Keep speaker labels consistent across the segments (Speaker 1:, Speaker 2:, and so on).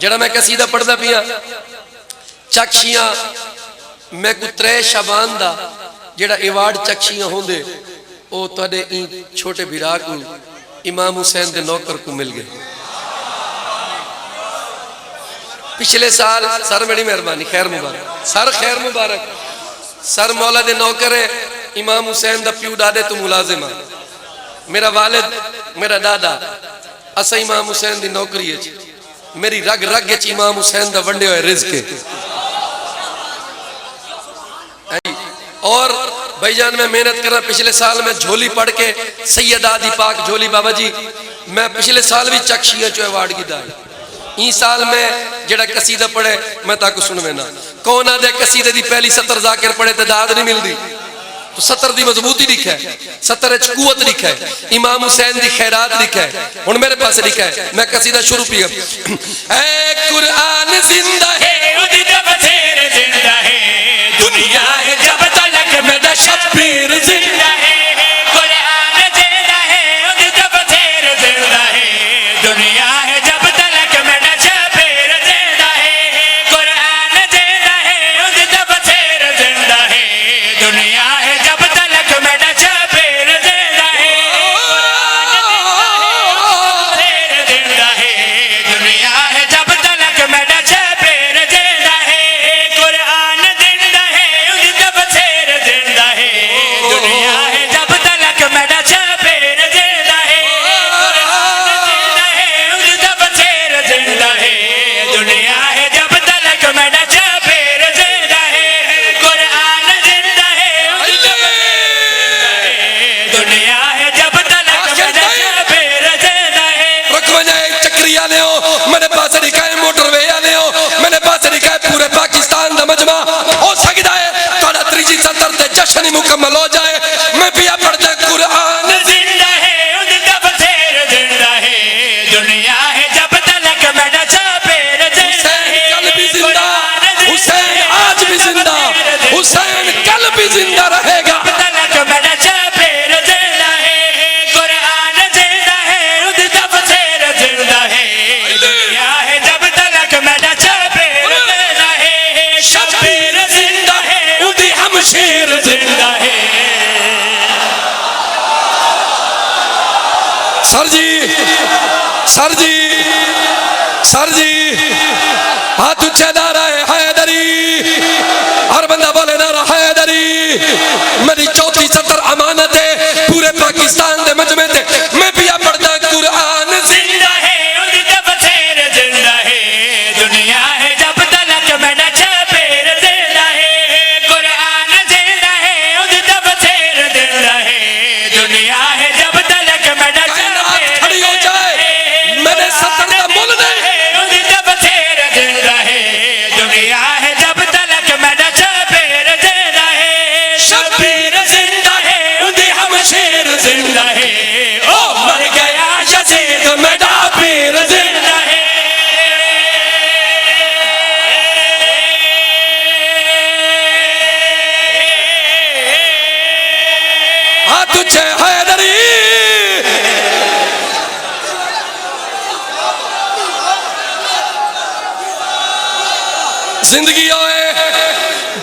Speaker 1: जड़ा मैं कसीदा पढ़दा पिया चक्शियां मैं को 3 शाबान दा जड़ा अवार्ड चक्शियां होंदे ओ तुहाडे ई छोटे भिरा को इमाम हुसैन दे नौकर को मिल गए। पिछले साल सर बड़ी मेहरबानी खैर मुबारक सर खैर मुबारक सर मौला दे नौकर है इमाम हुसैन दा प्यू दादे तो मुलाजिम है मेरा वालिद मेरा दादा असा इमाम हुसैन दी नौकरी है मेरी रग रग च इमाम हुसैन दा वंडे हुए रिज़्क है। और भाईजान मैं मेहनत कर रहा पिछले साल मैं झोली पढ़ के सैयदा दी पाक झोली बाबा जी मैं पिछले साल भी चक्शिया चो अवार्ड कीता ई साल में जड़ा कसीदा पढ़े मैं ताको सुनवे ना कौन आदे कसीदे दी पहली सतर जाकिर पढ़े तो दाद नहीं मिलती तो सतर दी मजबूती लिखा है सतर कुवत लिखा है इमाम हुसैन दी खैरात लिखा है हुन मेरे पास लिखा है मैं कसीदा शुरू पिया ऐ कुरान जिंदा है उदी जब शेर जिंदा है दुनिया है जब तलक मेरा शब्बीर जिंदा है कुरान जिंदा है उदी जब शेर जिंदा है दुनिया है जब तलक मेरा शब्बीर जिंदा है कुरान जिंदा है उदी जब शेर जिंदा है दुनिया है जब तलक मेरा शब्बीर जिंदा है कुरान जिंदा है दुनिया है जब तलक मेरा शब्बीर जिंदा है कुरान जिंदा है उदी जब शेर जिंदा है दुनिया है जब तलक मेरा शब्बीर जिंदा है कुरान जिंदा है उदी जब शेर जिंदा है दुनिया है जब तलक मेरा शब्बीर जिंदा है कुरान जिंदा है उदी जब दुनिया है जब तलक मेरा शब्बीर जिंदा है रुकवना चक्री आले हो मेरे पास लिखा है मोटरवे आले हो मेरे पास लिखा है पूरे पाकिस्तान दा मजमा हो सकता है थोड़ा त्रीजी सतर ते जश्न ही मुकम्मल हो जाए मैं पिया पढ़दा कुरान जिंदा है उदी जब शेर जिंदा है दुनिया है जब तलक मेरा शब्बीर जिंदा है कल भी जिंदा हुसैन आज भी जिंदा हुसैन कल भी जिंदा रहेगा तलक मेरा शब्बीर जिंदा है कुरान जिंदा है उदी जब शेर जिंदा है दुनिया है जब तलक मेरा शब्बीर जिंदा है शब्बीर जिंदा है उदी हम शेर जिंदा है। सर जी सर जी सर जी हाथ ऊंचे नारा है हैदरी हर बंदा बोले नारा हैदरी मेरी चौथी सतर अमानत है पूरे पाकिस्तान दे मजमे ते मैं पिया पढ़दा कुरान जिंदा है उदी जब शेर जिंदा है दुनिया है जब तलक मेरा शब्बीर जिंदा है कुरान जिंदा है उदी जब शेर जिंदा है दुनिया है जब तलक मेरा शब्बीर खड़ी हो जाए मेरे सतर दा मुल नहीं उदी जब शेर जिंदा है दुनिया है जब तलक मेरा शब्बीर जिंदा है शब्बीर जिंदा है उदी हम शेर जिंदा है ओ मर गया यजीद मेरा पीर जिंदा है। हाथ ऊंचे हैदरी जिंदगी होए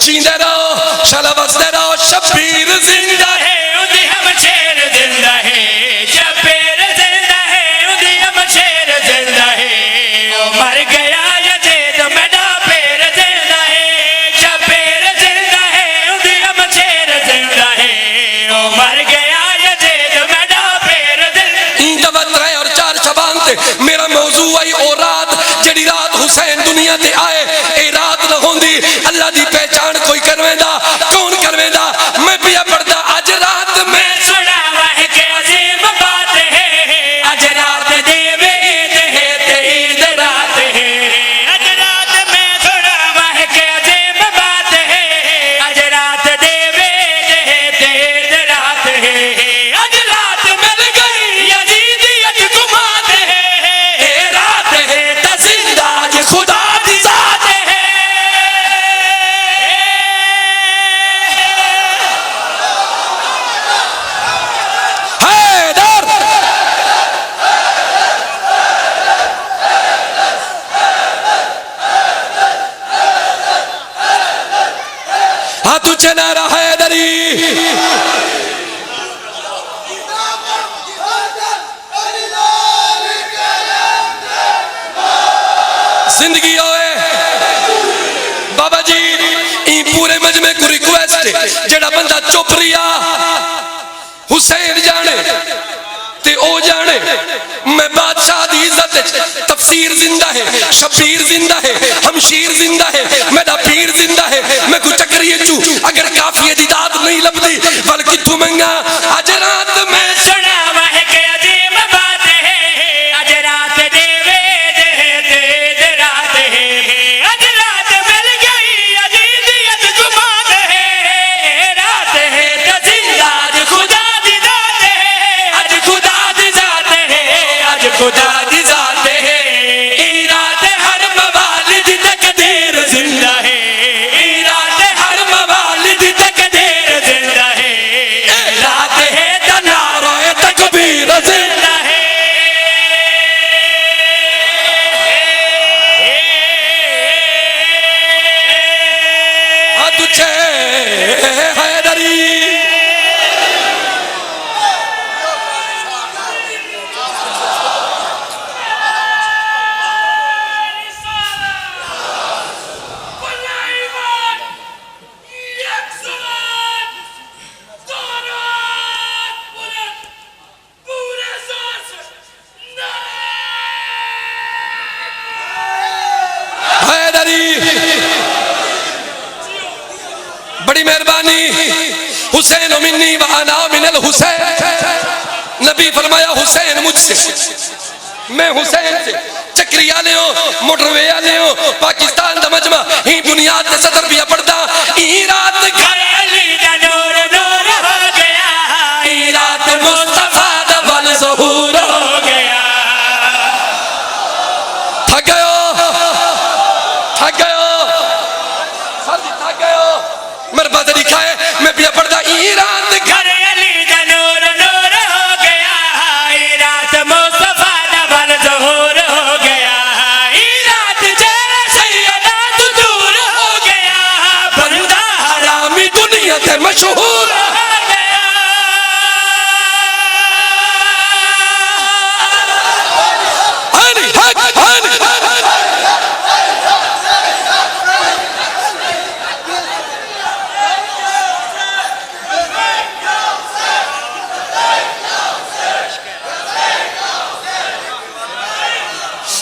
Speaker 1: जींदे रहो शाला बसदे रहो शब्बीर जिंदा है उदी हम शेर जिंदा है शब्बीर जिंदा है उदी हम शेर जिंदा है ओ मर गया यजीद मेरा पीर जिंदा है शब्बीर जिंदा है उदी हम शेर जिंदा है ओ मर गया यजीद मेरा पीर जिंदा है। और 4 शबान ते मेरा मौजू आई ओ रात जड़ी रात हुसैन दुनिया ते आए ए रात न होंदी अल्लाह दी पहचान कोई करवेंदा कौन करवेंदा मैं पिया पढ़दा आज रात में सुनावा है के अजीम बात है आज रात देवे ईद है ते ईद रात है आज रात में सुनावा है के अजीम बात है आज रात देवे ईद है ते ईद रात है आज रात मिल गई यजीदियत गुमात है ए रात है ता जिंदा आज खुदा दी जात हाथ ऊंचे नारा हैदरी। जिंदगी होए बाबा जी ई पूरे मजमे को रिक्वेस्ट जेड़ा बंदा चुप रिया हुसैन जाने ते ओ जाने मैं बादशाह दी इज्जत तफसीर जिंदा है, शबीर जिंदा है, हमशीर जिंदा है, मेरा पीर जिंदा है। मैं कुछ चक्रिए चू अगर काफिए दी दाद नहीं लभदी बल्कि तू मंगा आज रात में
Speaker 2: सुना वह के अजीब बात है आज रात देवे दे रात है आज रात मिल गई अजीजियत गुमान है रात है तो जिंदा आज खुदा दी जात है आज खुदा दी जात है आज खुदा दी जात है ई रात हर मवालिद तकदीर जिंदा है ई रात हर मवालिद तकदीर जिंदा है रात है तो नारे तकबीर जिंदा है।
Speaker 1: हाथ ऊंचे हैदरी। बड़ी मेहरबानी हुसैन मिन्नी व अना मिनल हुसैन। नबी फरमाया हुसैन मुझसे मैं हुसैन से। चक्री आले हो मोटरवे आले हो पाकिस्तान दा मजमा ही बुनियाद ते सदर भी पड़दा ई रात
Speaker 2: घर अली दा नूर नूर हो गया ई रात मुस्तफा दा बल ज़हूर हो गया।
Speaker 1: थक गयो थक गयो साथी थक गयो मेरे पास लिखा है मैं भी पढ़दा ई रात
Speaker 2: घर अली दा नूर नूर हो गया ई रात मुस्तफा दा बल ज़हूर हो गया ई रात जेड़ा सैयदा तू दूर हो गया बंदा
Speaker 1: हरामी दुनिया ते मशहूर
Speaker 2: हो गया।
Speaker 1: हनी हक हनी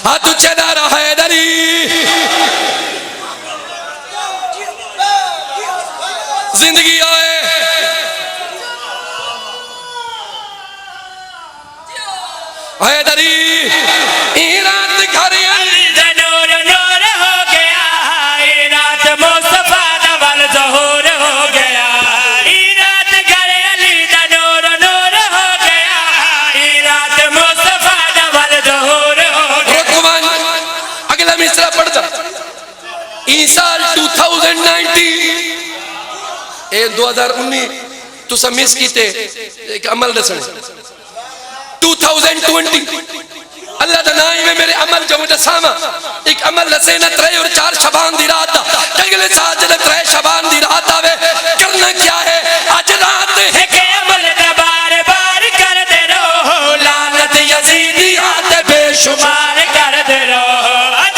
Speaker 1: हाथ ऊंचे नारा हैदरी। जिंदगी आए हैदरी ई रात घर
Speaker 2: अली दा नूर नूर हो गया ई रात मुस्तफा दा बल ज़हूर हो गया ई रात घर अली दा नूर नूर हो गया ई रात मुस्तफा दा बल ज़हूर हो गया।
Speaker 1: रुकमान अगला मिसरा पढ़ जा ई साल 2019 ए 2019 तुसा मिस कीते एक अमल दसने 2020 अल्लाह दा नाम में मेरे अमल जो मुझे सामा एक अमल दसे ना 3 और 4 शबान दी रात दा अगले साल जब 3 शबान दी रात आवे करना क्या है आज रात है
Speaker 2: के अमल दा बार बार कर दे रहो लानत यजीदियात बेशुमार कर दे रहो आज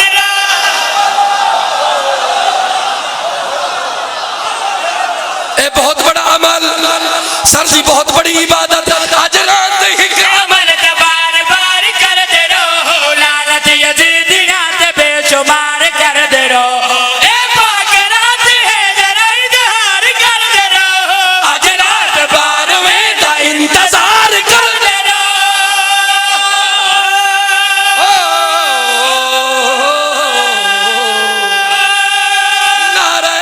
Speaker 1: ए बहुत बड़ा अमल सर जी बहुत बड़ी इबादत आज रात है
Speaker 2: के अमल दा बार बार कर दे रहो लानत यजीदियात बेशुमार कर दे रहो ए पाक रात है जरा इजहार कर दे रहो आज रात बार में दा इंतजार कर दे
Speaker 1: नारे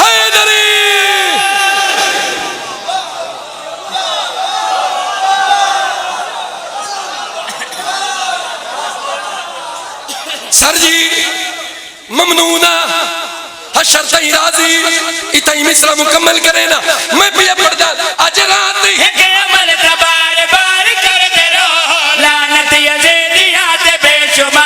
Speaker 1: हैदरी। सर जी ममनूना हशर तई राजी इतई मिसरा मुकम्मल करे ना मैं भी पढ़ जा आज रात है
Speaker 2: के अमल दा बार बार कर दे रहो लानत यजीदियात बेशुमार